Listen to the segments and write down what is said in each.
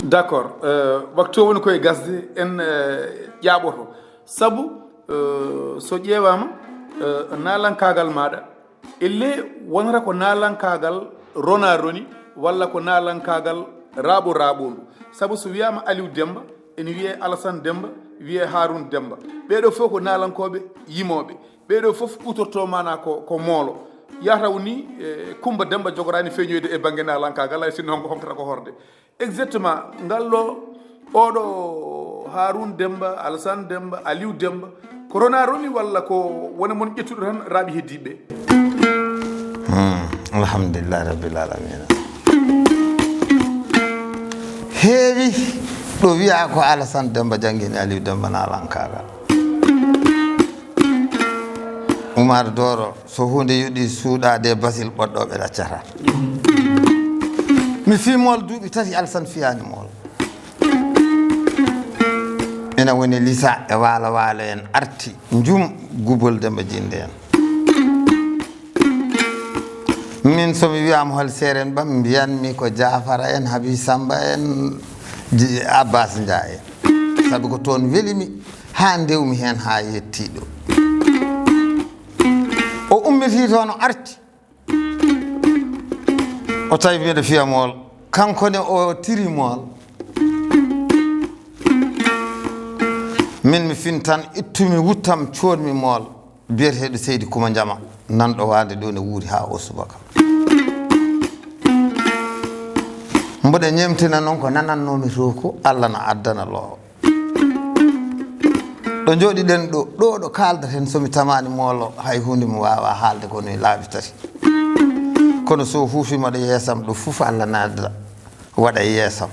D'accord waktu woni koye gasde en ƴaɓoto sabu so ƴeewama nalankagal maɗa elle wonata ko nalankagal rona roni walla ko nalankagal raaɓo raɓolu sabu so wiyama Aliou Demba ene wiye Alassane Demba wiye Haroun Demba ɓeɗo fof ko nalankoɓe yimoɓe ɓeɗo fof utorto mana ko moolo yataw ni Kumba Demba jogorani feñoyde e banggue nalankagal hay sinno honkata ko horde exactement ngallo oɗo Haroun Demba Alassane Demba Aliou Demba ko rona roni walla ko wona mon ƴettuɗo tan raaɓi heddiɓe alhamdulillah rabbil alamin heewi ɗo wiya ko Alassane Demba jangguini Aliou Demba nalankagal Oumar Doro so hunde yoɗi suuɗade basil ɓoɗɗoɓe ɗaccata mi fimol duuɓi tati Alassane fiyani mol ina woni lisa e waalo waalo en arti jum gubol Demba jinde en min somi wiyama hol seren ba mbiyanmi ko Jafara en Habi Samba en Abbas Dia en saabu ko toon welimi ha ndewmi hen ha yettiɗo o ummiti toon o arti o tawi mbiɗa fiyamol kankone o tirimol min mi fin tan ittumi wuttam coodmi mool biyeteɗo Seydi Kuma Jama nanɗo wande ɗo ne wuuri ha o subaka mboɗe ñemtina noon ko nanannomi to ko Allah na addana loo ɗo jooɗiɗen ɗo kaldaten somi tamani moolo hay hunde mi wawa haalde kono e laabi tati kono so huufimaɗo yeesam ɗo fof Allah nadda waɗa yeesam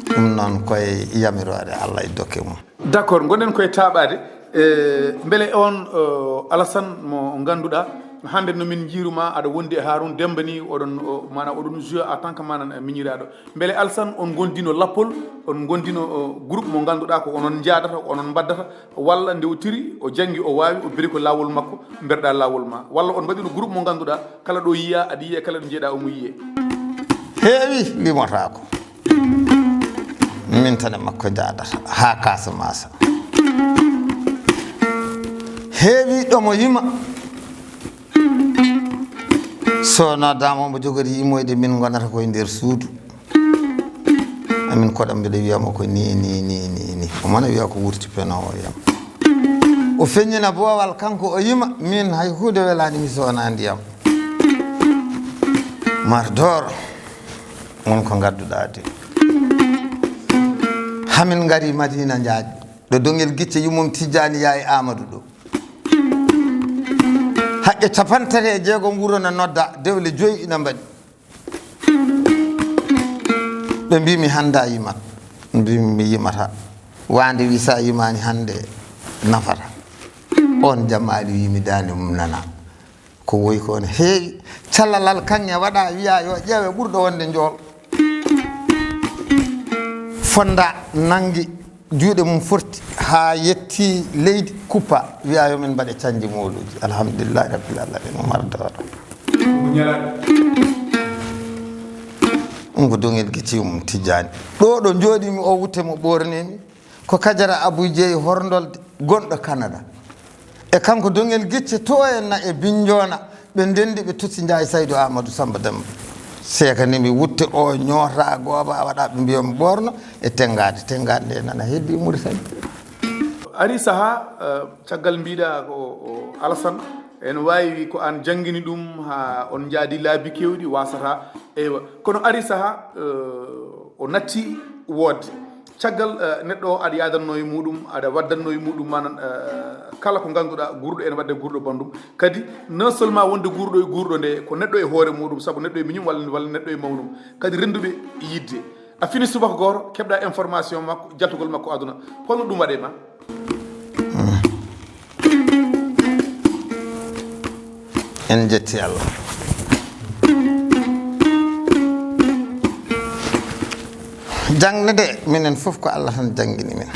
ɗum noon koye yamirode Allah e dokke mum d'accord gonɗen koye taɓade beele on Alassane mo ganduɗa hande nomin jiiruma aɗa wondi e Haroun Demba ni oɗon mana oɗon joué en tant que mana miñiraɗo beele Alassane on gondino lappol on gondino groupe mo ganduɗa ko onon jaadata onon baddata walla nde o tiri o janggi o wawi o biri ko lawol makko mberɗa lawol ma walla on mbaɗino groupe mo ganduɗa kala ɗo yiya aɗa yiye kala ɗo jeeɗa omo yiye heewi limotako min tan e makko jaadata ha Casamance heewi ɗomo yima so noddama omo jogori yimoyde min gonata koye nder suudu amin koɗam mbiɗa wiyama ko ni omona wiya ko wurti penowo yam o feññina boowal kanko o yima min hay hunde welani mi sowona ndiyam Oumar Doro won ko gadduɗa de hamin gari Madina Jaaƴ ɗo dongel gicce yummum Tijjani yaye Amadou ɗo haqqe 36 wuro no nodda dewle 5 ina mbaɗi ɓe mbimi hannde a yimat mbimi mi yimata wande wi sa yimani hannde nafata on jammaali wimi dande mum nana ko woyi ko ne heewi callalal kanŋe waɗa wiya yo ƴeewe ɓurɗo wonde njool fonda nangi juuɗe mum forti ha yetti leydi kuppa wiya yomin mbaɗe canji mawluji alhamdulillahi rabbil alamin Oumar Doro ɗum ko dongel gicci mum Tijjani ɗo jooɗimi o wutte mo ɓornimi ko Kadiara Abou Jeeyi horndolde gonɗo Canada e kanko dongel gicce to enna e Bignona ɓe ndendi ɓe totti Ndiaye Saydou Amadou Samba Demba sekanimi wutte o ñoota gooba waɗa ɓe mbiyami ɓorno e tengade nde nana heddi Mauritanie ari saaha caggal mbiɗa ko Alassane en wawi ko an jangguini ɗum ha on jaadi laabi kewɗi wasata eywa kono ari saaha o natti woodde caggal neɗɗo o aɗa yadanno e muɗum aɗa waddanno e muɗum manan kala ko ganduɗa gurɗo ene wadde gurɗo bandum kadi non seulement wonde gurɗo e gurɗo nde ko neɗɗo e hoore muɗum saabu neɗɗo e miñum walla neɗɗo e mawnum kadi renduɓe yidde a fini subaka goto keɓɗa information makko jaltugol makko aduna holno ɗum waɗe ma en jetti Allah jangde de minen fof ko Allah tan jangguini min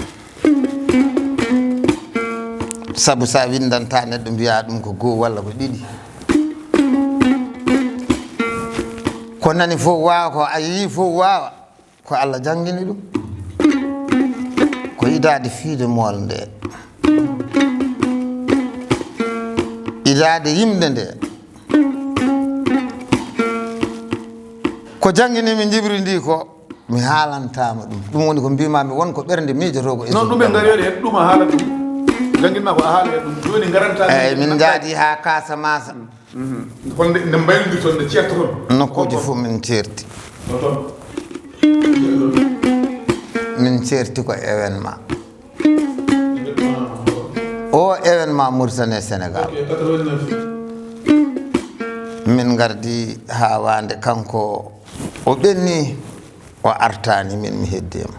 sabu sa windanta neɗɗo mbiya ɗum ko goo walla ko ɗiɗi ko nani fof wawa ko a yii fof wawa ko Allah jangini ɗum ko idade fiide mool nde idade yimɓe nde ko jangginimi jibri ndi ko mi haalantama ɗum woni ko mbimami wonko ɓernde miijotogo non ɗum ɓe ngari hen ɗum a haala ɗum jangguinma ko a haala hen ɗum joni garanta eyyi min jaadi ha kaasa masa holde nde mbaylodir toon nde ceerta toon nokkuji fof min ceerti min ceerti ko événement o événement Mauritanie Sénégal min gardi ha wande kanko o ɓenni o artani min mi heddima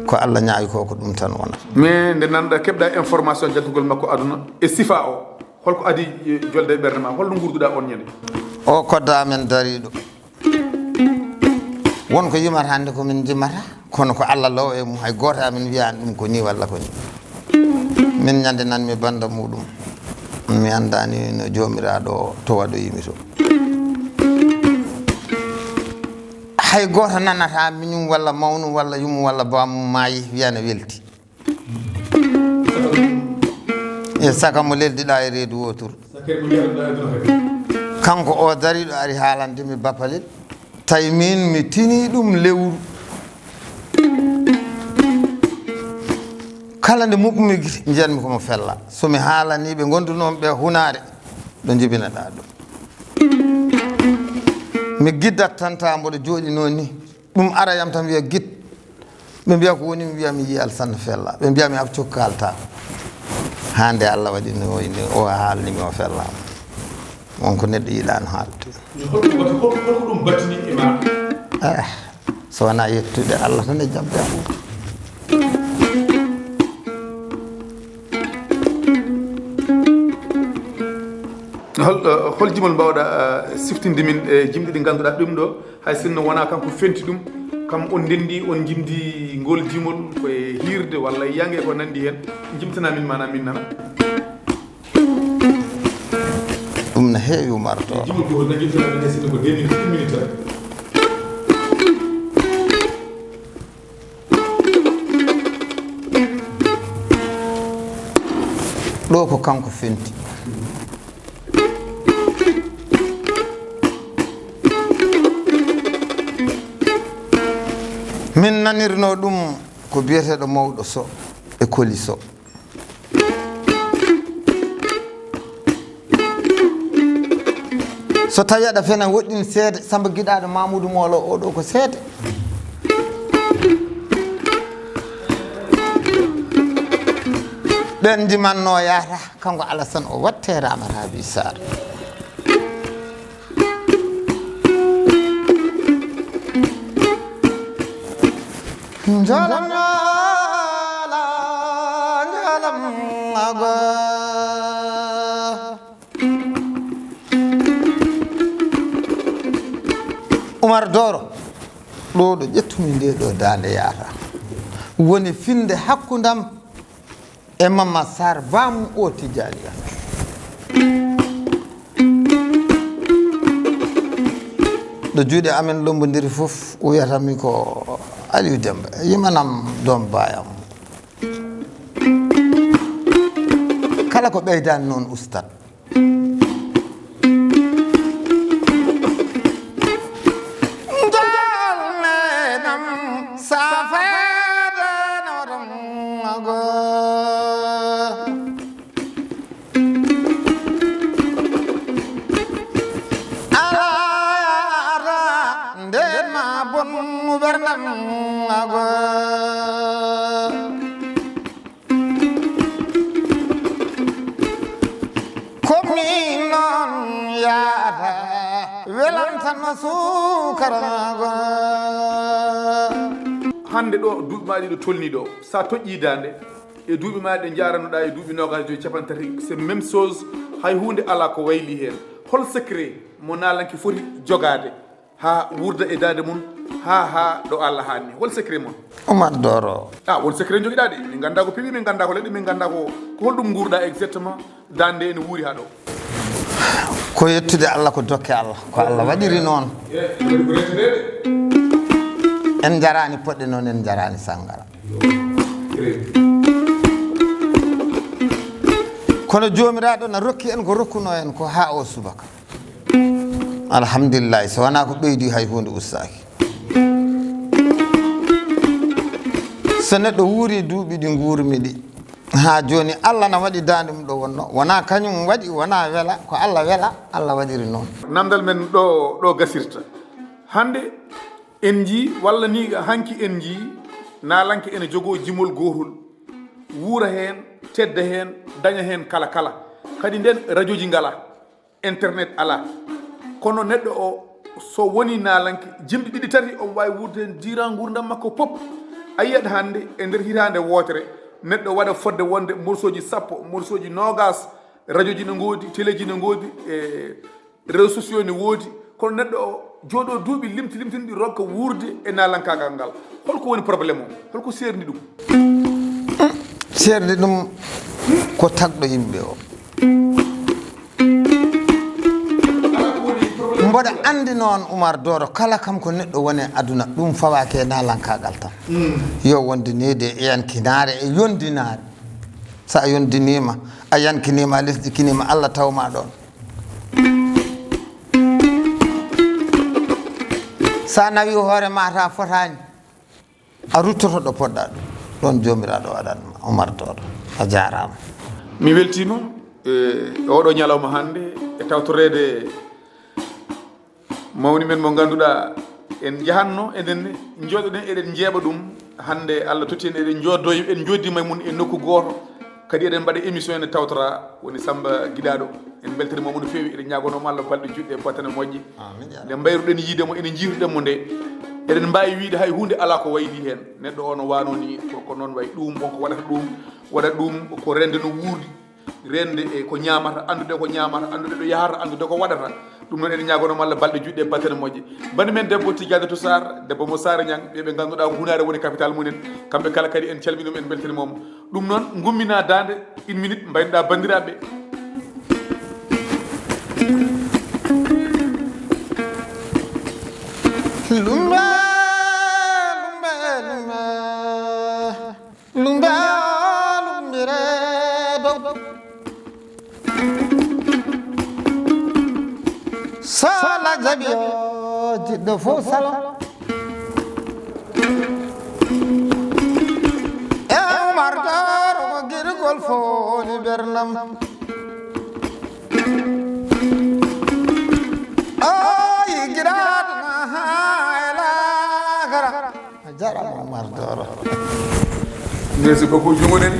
ko Allah ñaawi ko ɗum tan wona mais nde nanɗa keɓɗa information jaggugol makko aduna e sifa o holko adi jolde e ɓerde ma holno gurduɗa on ñande o kodda men dariɗo wonko yimata hande komin jimata kono ko Allah law e mum hay goto amin wiyani ɗum ko ni walla ko ni min ñande nanmi banda muɗum mi andani no jomiraɗo to waɗoyimi to hay goto nanata miñum walla mawnum walla yumum walla bamum maayi wiyane welti e saka mo leldiɗa e reedu wotour kanko o dariɗo ari haalandemi bapalel tawi min mi tini ɗum lewru kala nde muɓɓumi jiyanmi komo fella somi haalaniɓe gondunomi ɓe hunade ɗo jibinaɗa ɗum mi giddat tan ta mboɗo jooɗi noon ni ɗum ara yam tan wiya gid ɓe mbiya ko woni mi wiya mi yiyal sanne fella ɓe mbiya mi ab cokkalta hande Allah waɗi no wayni o haalnimi o fellama wonko neɗɗo yiɗano haalde holko ɗum battini e ma so wona yettude Allah tan e jabde hol jimol mbawɗa siftinde min e jimɗi ɗi ganduɗa ɗum ɗo hay sinno wona kanko fenti ɗum kam on ndendi on jimdi ngol jimol koye hirde walla yangue ko nandi hen jimtana min mana min nana ɗum no heewi umarto jimol ko na jimtana min sinno ko 2 minutes 1 minute rek ɗo ko kanko fenti min nanirno ɗum ko biyeteɗo mawɗo so e koli so so tawi aɗa fena woɗɗin seede Samba Guiɗaɗo Mamoudou Molo oɗo ko seede ɓen jimanno yata kanko Alassane o watte Ramatabi Sarr njalam ala njalam aga Oumar Doro ɗo ɗo ƴettumi nde ɗo dande yata woni finde hakkudam e Mama Sarr bamum o Tijaniya ɗo juuɗe amen lombodiri fof o wiyatami ko Aliou Demba yimanam doom bayam kala ko ɓeydani noon ustad dolnenam safedenodamago alayara ndema bonmu bernam ago komi non yaata welantano sukarago hande ɗo duuɓi maɗi ɗo tolni ɗo sa toƴƴi dande e duuɓi maɗi ɗe jaranoɗa e duuɓi nogas joyi capantati c'est même chose hay hunde ala ko wayli hen hol secret mo nalanke foti jogade ha wurda e dade mum ha ɗo Allah hanni hol secret mon Oumar Doro won secret joguiɗa ɗe min ganda ko piɓi min ganda ko leɗɗi min ganda ko holɗum gurɗa exactement dande ene wuuri ha ɗo ko yettude Allah ko dokke Allah ko Allah waɗiri noon en jarani poɗɗe noon en jarani sangara kono jomiraɗo na rokki en ko rokkuno en ko ha o subaka alhamdulillahi so wona ko ɓeydi hay hunde ustaki so neɗɗo wuuri duuɓi ɗi guurmi ɗi ha joni Allah na waɗi dande mum ɗo wonno wona kañum waɗi wona weela ko Allah weela Allah waɗiri noon namdal men ɗo gasirta hande en jii walla ni hanki en jii nalanke ene jogoo jimol gootol wuura heen tedda heen daña heen kala kala kadi nden radio ji ngala internet ala kono neɗɗo o so woni nalanke jimɗi ɗiɗi tati o wawi wurde hen dira gurdam makko pop a yiyat hande e nder hitande wootere neɗɗo waɗa fodde wonde morceau ji 10 morceau ji 20 radio ji ne goodi télé ji ne goodi e réseaux sociaux ne woodi kono neɗɗo o jooɗo duuɓi limtinɗi rokka wurde e nalankagal ngal holko woni probléme o holko serdi ɗum serdi ɗum ko tagɗo yimɓe o mboɗa andi noon Oumar Doro kala kam ko neɗɗo woni aduna ɗum fawake e nalankagal tan yo wondinede e yankinare e yondinare sa yondinima a yankinima a lesɗikinima Allah tawma ɗon sa nawi hoore ma ta fotani a ruttoto ɗo poɗɗa ɗum ɗon jomiraɗo waɗanma Oumar Doro a jarama mi weltima e oɗo ñalawma hande e tawtorede mawni men mo ganduɗa en jahanno eɗen jooɗoɗen eɗen jeeɓa ɗum hande Allah totti en eɗen joddoyo en joddima e mum e nokku goto kadi eɗen mbaɗa émission ene tawtora woni Samba Guiɗaɗo en beltanimamo no fewi eɗen ñagonoma Allah balɗe juɗɗe e battane moƴƴe nde mbayruɗen yiidemo enen jiiruɗenmo nde eɗen mbawi wiide hay hunde ala ko wayli hen neɗɗo o no wano ni ko noon way ɗum wonko waɗata ɗum waɗa ɗum ko rende no wuurdi rende e ko ñamata andude ko ñamata andude ɗo yahata andude ko waɗata ɗum noon eɗen ñagonoma Allah balɗe juɗɗe e battane moƴƴe bani men debbo Tidiane to Sarr debbo mo Sara Niang ɓeɓe ganduɗa ko hunare woni capital mumen kamɓe kala kadi en calminum en beltanimomo ɗum noon gummina dande 1 minute mbaynoɗa bandiraɓe sala jaɓi o jiɗɗo fo sala e Oumar Doro ko guirgol foni ɓernam o yigiraɗona ha e lakara a jarama Oumar Doro merci beaucoup jumoɗen